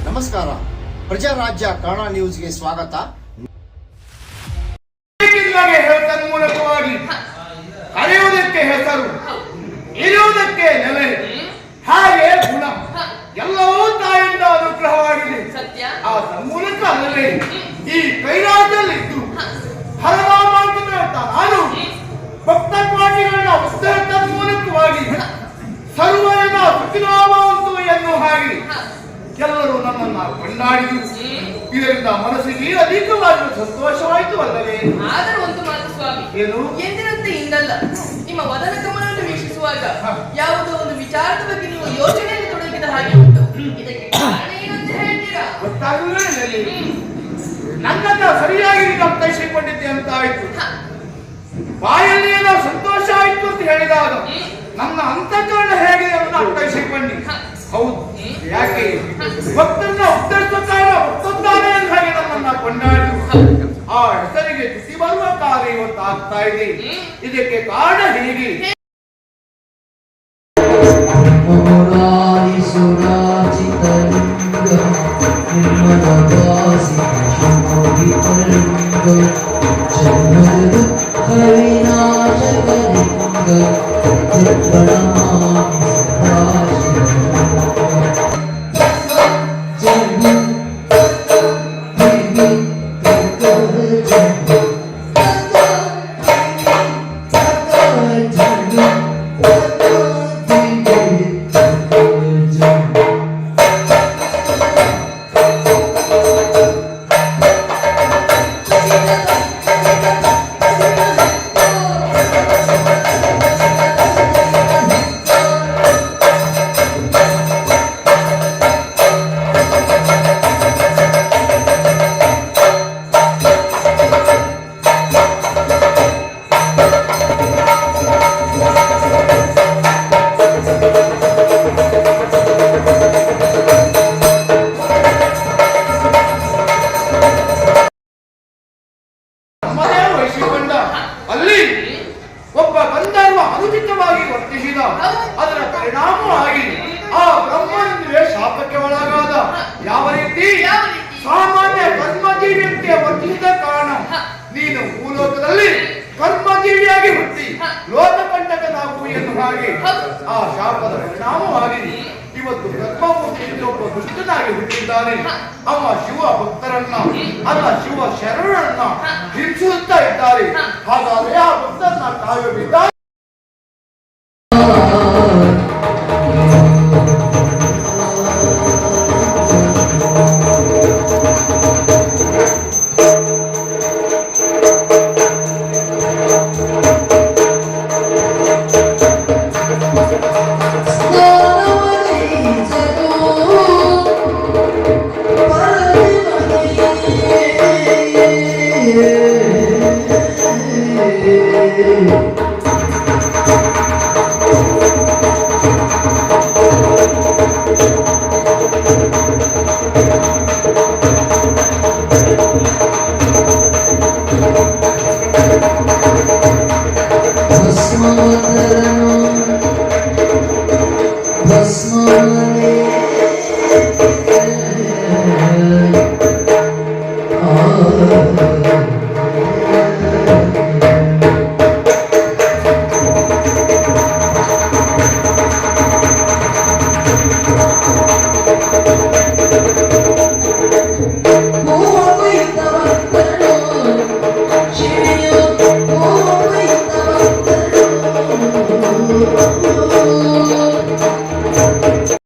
ನಮಸ್ಕಾರ, ಪ್ರಜಾರಾಜ್ಯ ಕನ್ನಡ ನ್ಯೂಸ್ಗೆ ಸ್ವಾಗತ. ಮೂಲಕವಾಗಿ ಕರೆಯುವುದಕ್ಕೆ ಹೆಸರು, ಇರುವುದಕ್ಕೆ ನೆಲೆ, ಹಾಗೆ ಗುಣ ಎಲ್ಲವೂ ತಾಯಿಂದ ಅನುಗ್ರಹವಾಗಿದೆ. ಆ ತನ್ಮೂಲಕ ಅಲ್ಲವೇ ಈ ಕೈಲಾಸದಲ್ಲಿದ್ದು ಹರನಾಮಾಂಕಿತ ನಾನು ಭಕ್ತ ಕೋಟಿಗಳನ್ನ ಉತ್ತರ ತನ್ಮೂಲಕವಾಗಿ ಸರ್ವನ ಸುಖಿನಾಮವಂತು ಎನ್ನುವ ಹಾಗೆ ಎಲ್ಲರೂ ನನ್ನನ್ನು ಕೊಂಡಾಡಿದರು. ಇದರಿಂದ ಮನಸ್ಸಿಗೆ ಅಧಿಕವಾಗಿ ಸಂತೋಷವಾಯಿತು ಅಲ್ಲವೇ? ಆದರೂ ಒಂದು ಮಾತು ಸ್ವಾಮಿ, ಏನು? ಎಂದಿನಂತೆ ಇಂದಲ್ಲ. ನಿಮ್ಮ ವದನ ಕಮಲವನ್ನು ವೀಕ್ಷಿಸುವಾಗ ಯಾವುದೋ ಒಂದು ವಿಚಾರದ ಬಗ್ಗೆ ನೀವು ಯೋಚನೆಯಲ್ಲಿ ತೊಡಗಿದ ಹಾಗೆ ಉಂಟು. ಇದಕ್ಕೆ ಕಾರಣ ಏನಂತ ಹೇಳ್ತೀರಾ? ಗೊತ್ತಾಗಲೇ ನನ್ನನ್ನ ಸರಿಯಾಗಿ ಅರ್ಥೈಸಿಕೊಂಡಿದ್ದೆ ಅಂತ ಆಯ್ತು. ಬಾಯಲ್ಲಿ ಏನೋ ಸಂತೋಷ ಆಯ್ತು ಅಂತ ಹೇಳಿದಾಗ ನನ್ನ ಅಂತಃಕರಣ ಹೇಗೆ ಅಂತ ಅರ್ಥೈಸಿಕೊಂಡಿ. ಹೌದು, ಯಾಕೆ ಭಕ್ತರನ್ನ ಉತ್ತರಿಸುತ್ತಾರೆ ಭಕ್ತೊಂದಾನೆ ಅಂತ ಹಾಗೆ ನನ್ನನ್ನ ಕೊಂಡಾಡಿದ್ರು. ಆ ಹೆಸರಿಗೆ ತುಟಿ ಬರುವ ಕಾರ್ಯ ಇವತ್ತು ಆಗ್ತಾ ಇದೆ. ಇದಕ್ಕೆ ಕಾರಣ ಹೇಗೆ? ಅಲ್ಲಿ ಒಬ್ಬ ಗಂಧರ್ವ ಅನುಚಿತವಾಗಿ ವರ್ತಿಸಿದ. ಅದರ ಪರಿಣಾಮವಾಗಿ ಆ ಬ್ರಹ್ಮನಿಂದಲೇ ಶಾಪಕ್ಕೆ ಒಳಗಾದ. ಯಾವ ರೀತಿ? ಸಾಮಾನ್ಯ ಕರ್ಮಜೀವಿಯಂತೆ ವರ್ತಿಸಿದ ಕಾರಣ ನೀನು ಭೂಲೋಕದಲ್ಲಿ ಕರ್ಮಜೀವಿಯಾಗಿ ಹುಟ್ಟಿ ಲೋಕಕಂಟಕನಾಗು ಎನ್ನುವ ಹಾಗೆ ಆ ಶಾಪದ ಪರಿಣಾಮವಾಗಿ ಇವತ್ತು ಬ್ರಹ್ಮಮೂರ್ತಿಯಿಂದ ಒಬ್ಬ ದುಷ್ಟನಾಗಿ ಹುಟ್ಟಿದ್ದಾನೆ. ಅವ ಶಿವ ಭಕ್ತರನ್ನ ಅಲ್ಲ ಶಿವ ಶರಣರನ್ನ ಹಿಂಸಿಸುತ್ತಾ ಇದ್ದಾರೆ. ಹಾಗಾದ್ರೆ ಆ ಭಕ್ತರನ್ನ ಕಾಯಬಿದ್ದಾರೆ.